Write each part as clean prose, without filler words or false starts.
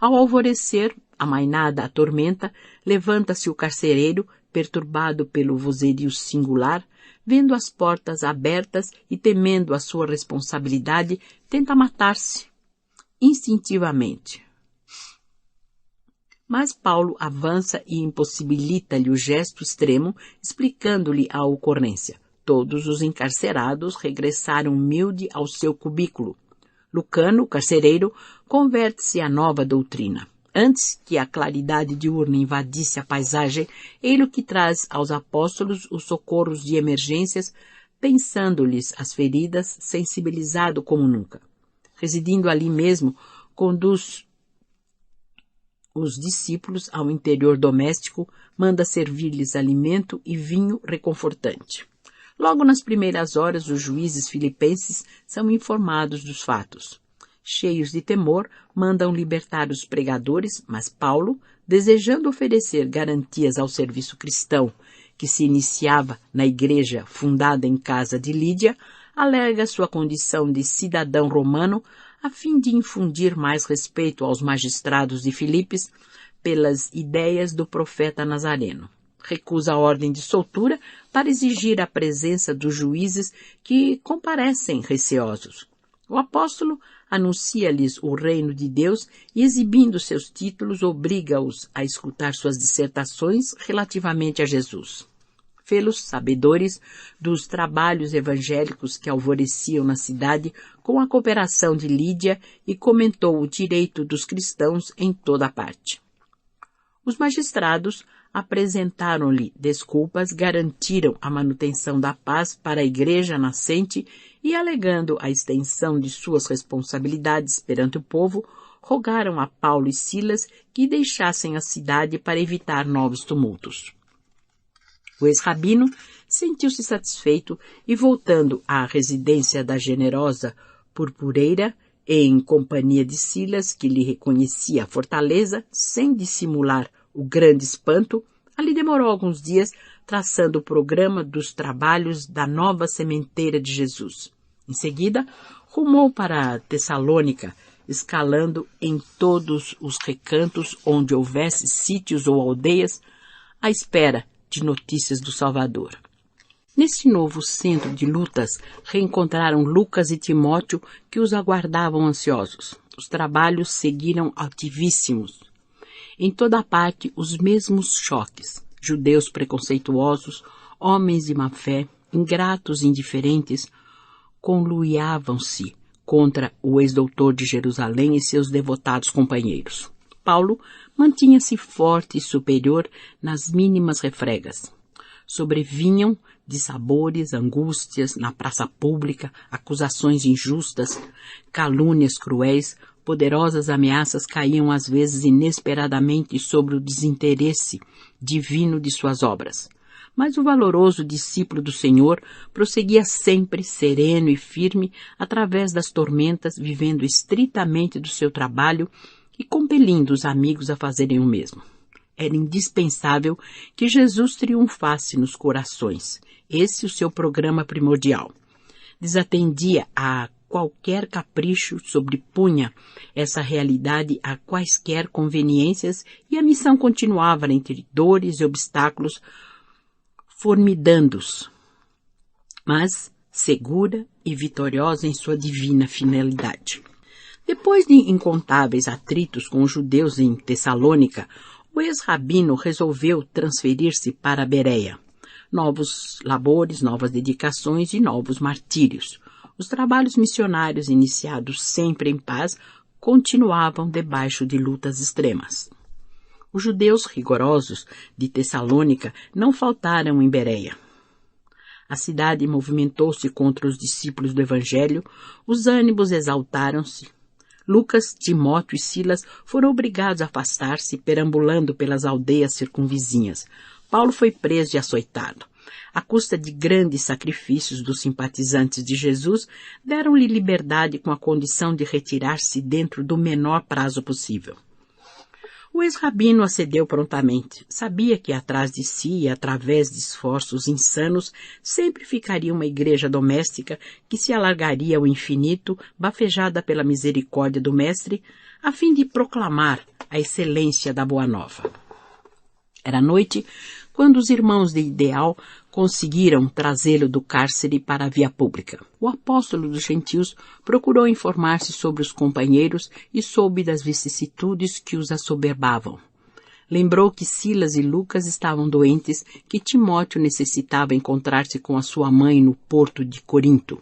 Ao alvorecer, amainada a tormenta, levanta-se o carcereiro, perturbado pelo vozerio singular, vendo as portas abertas e temendo a sua responsabilidade, tenta matar-se instintivamente. Mas Paulo avança e impossibilita-lhe o gesto extremo, explicando-lhe a ocorrência. Todos os encarcerados regressaram humilde ao seu cubículo. Lucano, o carcereiro, converte-se à nova doutrina. Antes que a claridade diurna invadisse a paisagem, ele que traz aos apóstolos os socorros de emergências, pensando-lhes as feridas, sensibilizado como nunca. Residindo ali mesmo, conduz os discípulos ao interior doméstico, manda servir-lhes alimento e vinho reconfortante. Logo nas primeiras horas, os juízes filipenses são informados dos fatos. Cheios de temor, mandam libertar os pregadores, mas Paulo, desejando oferecer garantias ao serviço cristão que se iniciava na igreja fundada em casa de Lídia, alega sua condição de cidadão romano a fim de infundir mais respeito aos magistrados de Filipos pelas ideias do profeta Nazareno. Recusa a ordem de soltura para exigir a presença dos juízes que comparecem receosos. O apóstolo anuncia-lhes o reino de Deus e, exibindo seus títulos, obriga-os a escutar suas dissertações relativamente a Jesus. Fê-los sabedores dos trabalhos evangélicos que alvoreciam na cidade com a cooperação de Lídia e comentou o direito dos cristãos em toda parte. Os magistrados apresentaram-lhe desculpas, garantiram a manutenção da paz para a igreja nascente e, alegando a extensão de suas responsabilidades perante o povo, rogaram a Paulo e Silas que deixassem a cidade para evitar novos tumultos. O ex-rabino sentiu-se satisfeito e, voltando à residência da generosa Purpureira, em companhia de Silas, que lhe reconhecia a fortaleza, sem dissimular o grande espanto, ali demorou alguns dias traçando o programa dos trabalhos da nova sementeira de Jesus. Em seguida, rumou para Tessalônica, escalando em todos os recantos onde houvesse sítios ou aldeias, à espera de notícias do Salvador. Neste novo centro de lutas, reencontraram Lucas e Timóteo, que os aguardavam ansiosos. Os trabalhos seguiram ativíssimos. Em toda a parte, os mesmos choques. Judeus preconceituosos, homens de má fé, ingratos e indiferentes, conluiavam-se contra o ex-doutor de Jerusalém e seus devotados companheiros. Paulo mantinha-se forte e superior nas mínimas refregas. Sobrevinham dissabores, angústias na praça pública, acusações injustas, calúnias cruéis, poderosas ameaças caíam às vezes inesperadamente sobre o desinteresse divino de suas obras. Mas o valoroso discípulo do Senhor prosseguia sempre sereno e firme através das tormentas, vivendo estritamente do seu trabalho e compelindo os amigos a fazerem o mesmo. Era indispensável que Jesus triunfasse nos corações. Esse o seu programa primordial. Desatendia a qualquer capricho, sobrepunha essa realidade a quaisquer conveniências e a missão continuava entre dores e obstáculos, formidando-os, mas segura e vitoriosa em sua divina finalidade. Depois de incontáveis atritos com os judeus em Tessalônica, o ex-rabino resolveu transferir-se para Bereia. Novos labores, novas dedicações e novos martírios. Os trabalhos missionários, iniciados sempre em paz, continuavam debaixo de lutas extremas. Os judeus rigorosos de Tessalônica não faltaram em Bereia. A cidade movimentou-se contra os discípulos do Evangelho, os ânimos exaltaram-se. Lucas, Timóteo e Silas foram obrigados a afastar-se, perambulando pelas aldeias circunvizinhas. Paulo foi preso e açoitado. À custa de grandes sacrifícios dos simpatizantes de Jesus, deram-lhe liberdade com a condição de retirar-se dentro do menor prazo possível. O ex-rabino acedeu prontamente. Sabia que atrás de si e através de esforços insanos sempre ficaria uma igreja doméstica que se alargaria ao infinito, bafejada pela misericórdia do Mestre, a fim de proclamar a excelência da Boa Nova. Era noite quando os irmãos de Ideal conseguiram trazê-lo do cárcere para a via pública. O apóstolo dos gentios procurou informar-se sobre os companheiros e soube das vicissitudes que os assoberbavam. Lembrou que Silas e Lucas estavam doentes, que Timóteo necessitava encontrar-se com a sua mãe no porto de Corinto.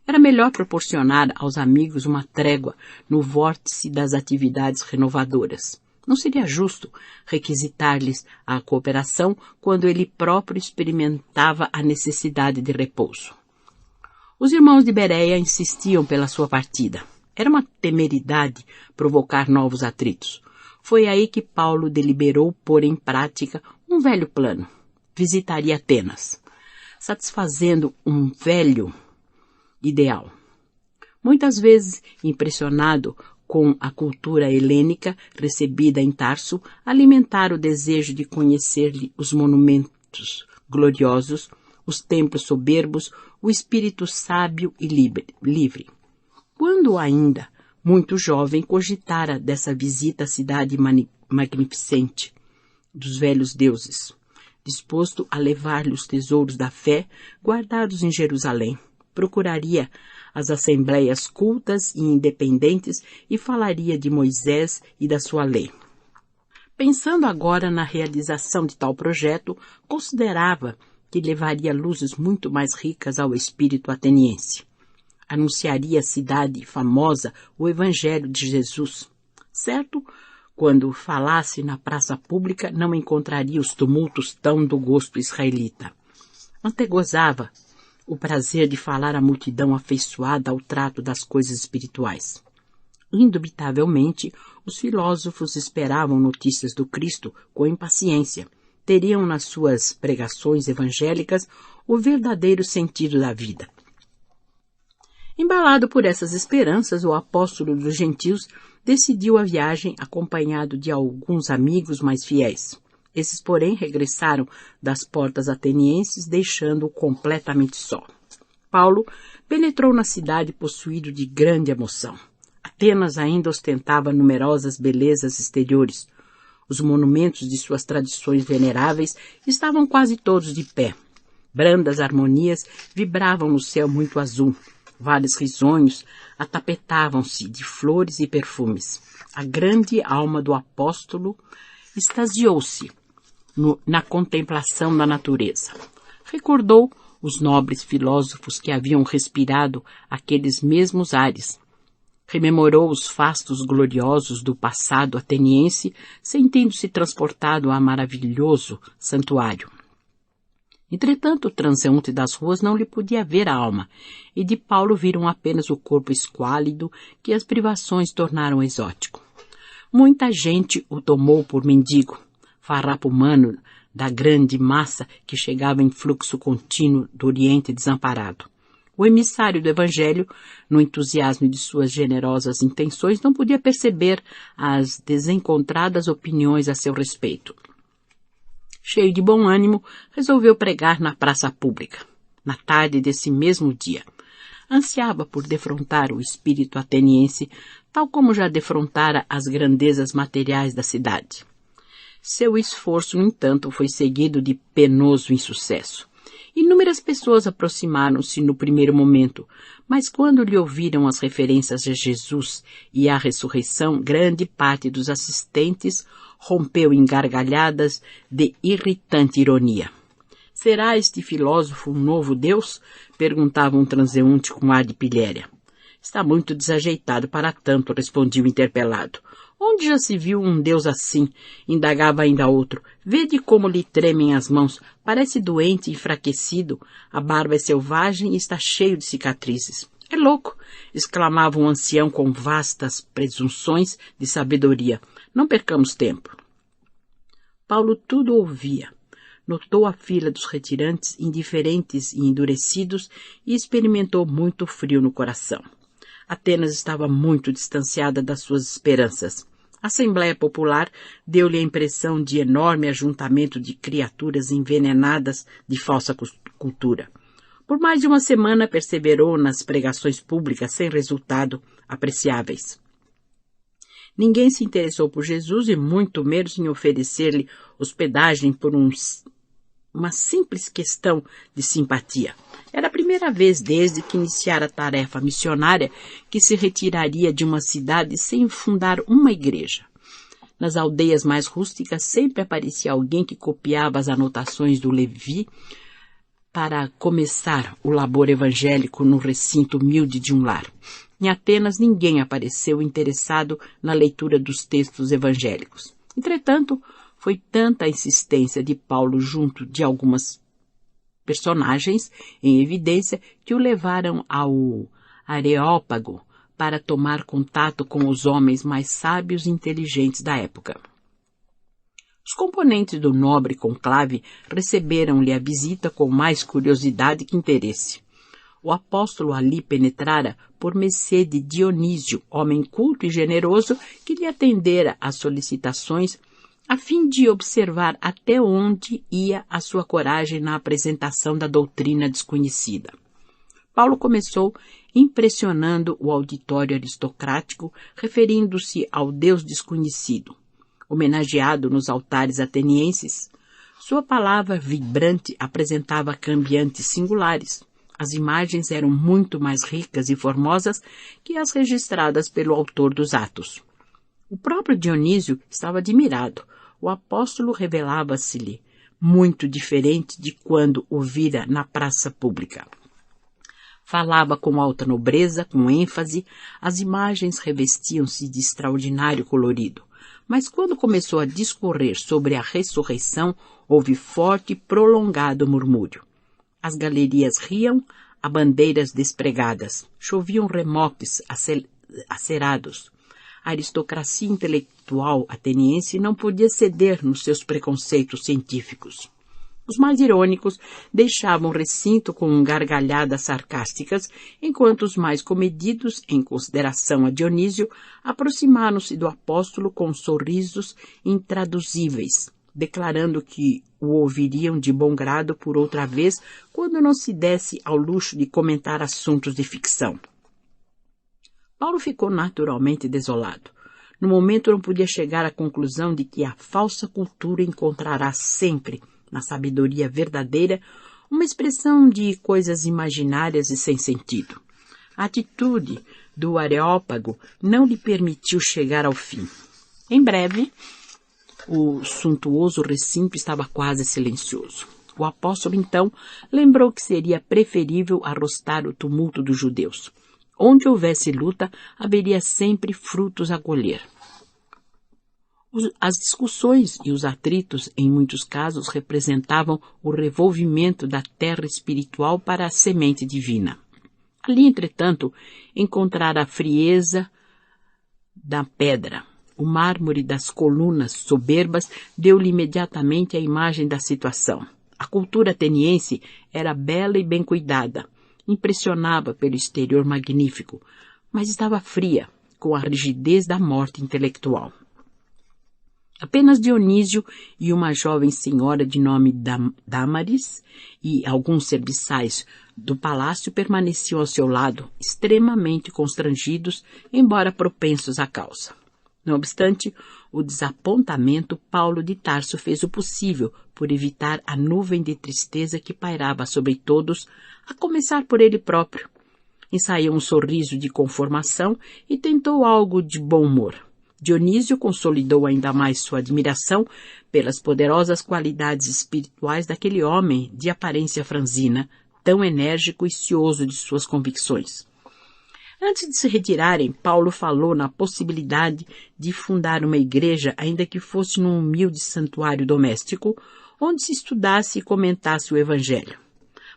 Era melhor proporcionar aos amigos uma trégua no vórtice das atividades renovadoras. Não seria justo requisitar-lhes a cooperação quando ele próprio experimentava a necessidade de repouso. Os irmãos de Bereia insistiam pela sua partida. Era uma temeridade provocar novos atritos. Foi aí que Paulo deliberou pôr em prática um velho plano. Visitaria Atenas, satisfazendo um velho ideal. Muitas vezes, impressionado com a cultura helênica recebida em Tarso, alimentar o desejo de conhecer-lhe os monumentos gloriosos, os templos soberbos, o espírito sábio e livre. Quando ainda muito jovem, cogitara dessa visita à cidade magnificente dos velhos deuses, disposto a levar-lhe os tesouros da fé guardados em Jerusalém. Procuraria as assembleias cultas e independentes e falaria de Moisés e da sua lei. Pensando agora na realização de tal projeto, considerava que levaria luzes muito mais ricas ao espírito ateniense. Anunciaria à cidade famosa o Evangelho de Jesus. Certo, quando falasse na praça pública, não encontraria os tumultos tão do gosto israelita. Antegozava o prazer de falar à multidão afeiçoada ao trato das coisas espirituais. Indubitavelmente, os filósofos esperavam notícias do Cristo com impaciência. Teriam nas suas pregações evangélicas o verdadeiro sentido da vida. Embalado por essas esperanças, o apóstolo dos gentios decidiu a viagem acompanhado de alguns amigos mais fiéis. Esses, porém, regressaram das portas atenienses, deixando-o completamente só. Paulo penetrou na cidade possuído de grande emoção. Atenas ainda ostentava numerosas belezas exteriores. Os monumentos de suas tradições veneráveis estavam quase todos de pé. Brandas harmonias vibravam no céu muito azul. Vales risonhos atapetavam-se de flores e perfumes. A grande alma do apóstolo extasiou-se na contemplação da natureza. Recordou os nobres filósofos que haviam respirado aqueles mesmos ares. Rememorou os fastos gloriosos do passado ateniense, sentindo-se transportado a maravilhoso santuário. Entretanto, o transeunte das ruas não lhe podia ver a alma, e de Paulo viram apenas o corpo esquálido que as privações tornaram exótico. Muita gente o tomou por mendigo, farrapo humano da grande massa que chegava em fluxo contínuo do Oriente desamparado. O emissário do Evangelho, no entusiasmo de suas generosas intenções, não podia perceber as desencontradas opiniões a seu respeito. Cheio de bom ânimo, resolveu pregar na praça pública, na tarde desse mesmo dia. Ansiava por defrontar o espírito ateniense, tal como já defrontara as grandezas materiais da cidade. Seu esforço, no entanto, foi seguido de penoso insucesso. Inúmeras pessoas aproximaram-se no primeiro momento, mas quando lhe ouviram as referências a Jesus e à ressurreição, grande parte dos assistentes rompeu em gargalhadas de irritante ironia. Será este filósofo um novo Deus? Perguntava um transeunte com ar de pilhéria. Está muito desajeitado para tanto, respondia o interpelado. Onde já se viu um Deus assim? Indagava ainda outro. Vede como lhe tremem as mãos. Parece doente e enfraquecido. A barba é selvagem e está cheio de cicatrizes. É louco! Exclamava um ancião com vastas presunções de sabedoria. Não percamos tempo. Paulo tudo ouvia. Notou a fila dos retirantes, indiferentes e endurecidos, e experimentou muito frio no coração. Atenas estava muito distanciada das suas esperanças. A Assembleia Popular deu-lhe a impressão de enorme ajuntamento de criaturas envenenadas de falsa cultura. Por mais de uma semana perseverou nas pregações públicas sem resultado apreciáveis. Ninguém se interessou por Jesus e muito menos em oferecer-lhe hospedagem por uma simples questão de simpatia. Era a primeira vez desde que iniciara a tarefa missionária que se retiraria de uma cidade sem fundar uma igreja. Nas aldeias mais rústicas sempre aparecia alguém que copiava as anotações do Levi para começar o labor evangélico no recinto humilde de um lar. Em Atenas, ninguém apareceu interessado na leitura dos textos evangélicos. Entretanto, foi tanta a insistência de Paulo junto de algumas personagens em evidência que o levaram ao Areópago para tomar contato com os homens mais sábios e inteligentes da época. Os componentes do nobre conclave receberam-lhe a visita com mais curiosidade que interesse. O apóstolo ali penetrara por mercê de Dionísio, homem culto e generoso, que lhe atendera às solicitações a fim de observar até onde ia a sua coragem na apresentação da doutrina desconhecida. Paulo começou impressionando o auditório aristocrático, referindo-se ao Deus desconhecido. Homenageado nos altares atenienses, sua palavra vibrante apresentava cambiantes singulares. As imagens eram muito mais ricas e formosas que as registradas pelo autor dos Atos. O próprio Dionísio estava admirado. O apóstolo revelava-se-lhe muito diferente de quando o vira na praça pública. Falava com alta nobreza, com ênfase, as imagens revestiam-se de extraordinário colorido. Mas quando começou a discorrer sobre a ressurreição, houve forte e prolongado murmúrio. As galerias riam a bandeiras despregadas. Choviam remoques acerados. A aristocracia intelectual ateniense não podia ceder nos seus preconceitos científicos. Os mais irônicos deixavam o recinto com gargalhadas sarcásticas, enquanto os mais comedidos, em consideração a Dionísio, aproximaram-se do apóstolo com sorrisos intraduzíveis, declarando que o ouviriam de bom grado por outra vez quando não se desse ao luxo de comentar assuntos de ficção. Paulo ficou naturalmente desolado. No momento não podia chegar à conclusão de que a falsa cultura encontrará sempre, na sabedoria verdadeira, uma expressão de coisas imaginárias e sem sentido. A atitude do Areópago não lhe permitiu chegar ao fim. Em breve, o suntuoso recinto estava quase silencioso. O apóstolo, então, lembrou que seria preferível arrostar o tumulto dos judeus. Onde houvesse luta, haveria sempre frutos a colher. As discussões e os atritos, em muitos casos, representavam o revolvimento da terra espiritual para a semente divina. Ali, entretanto, encontrara a frieza da pedra. O mármore das colunas soberbas deu-lhe imediatamente a imagem da situação. A cultura ateniense era bela e bem cuidada. Impressionava pelo exterior magnífico, mas estava fria, com a rigidez da morte intelectual. Apenas Dionísio e uma jovem senhora de nome Dâmaris e alguns serviçais do palácio permaneciam ao seu lado, extremamente constrangidos, embora propensos à causa. Não obstante o desapontamento, Paulo de Tarso fez o possível por evitar a nuvem de tristeza que pairava sobre todos, a começar por ele próprio. Ensaiou um sorriso de conformação e tentou algo de bom humor. Dionísio consolidou ainda mais sua admiração pelas poderosas qualidades espirituais daquele homem de aparência franzina, tão enérgico e cioso de suas convicções. Antes de se retirarem, Paulo falou na possibilidade de fundar uma igreja, ainda que fosse num humilde santuário doméstico, onde se estudasse e comentasse o Evangelho.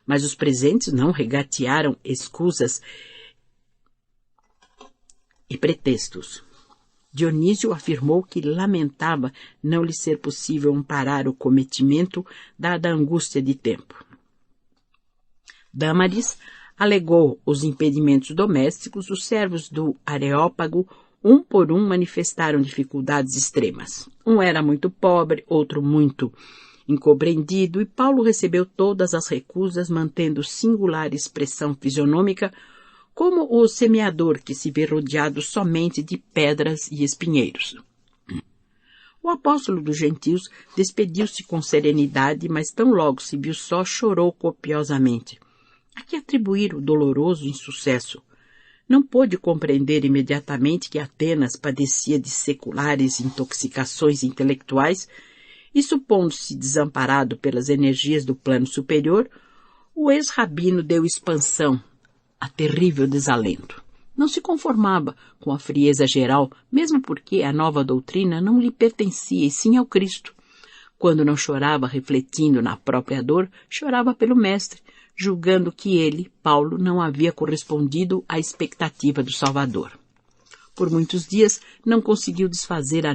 Mas os presentes não regatearam escusas e pretextos. Dionísio afirmou que lamentava não lhe ser possível amparar o cometimento dada a angústia de tempo. Dâmaris alegou os impedimentos domésticos, os servos do Areópago Um por um manifestaram dificuldades extremas. Um era muito pobre, outro muito incompreendido, e Paulo recebeu todas as recusas, mantendo singular expressão fisionômica, como o semeador que se vê rodeado somente de pedras e espinheiros. O apóstolo dos gentios despediu-se com serenidade, mas tão logo se viu só, chorou copiosamente. A que atribuir o doloroso insucesso? Não pôde compreender imediatamente que Atenas padecia de seculares intoxicações intelectuais e, supondo-se desamparado pelas energias do plano superior, o ex-rabino deu expansão a terrível desalento. Não se conformava com a frieza geral, mesmo porque a nova doutrina não lhe pertencia, e sim ao Cristo. Quando não chorava refletindo na própria dor, chorava pelo Mestre, julgando que ele, Paulo, não havia correspondido à expectativa do Salvador. Por muitos dias não conseguiu desfazer a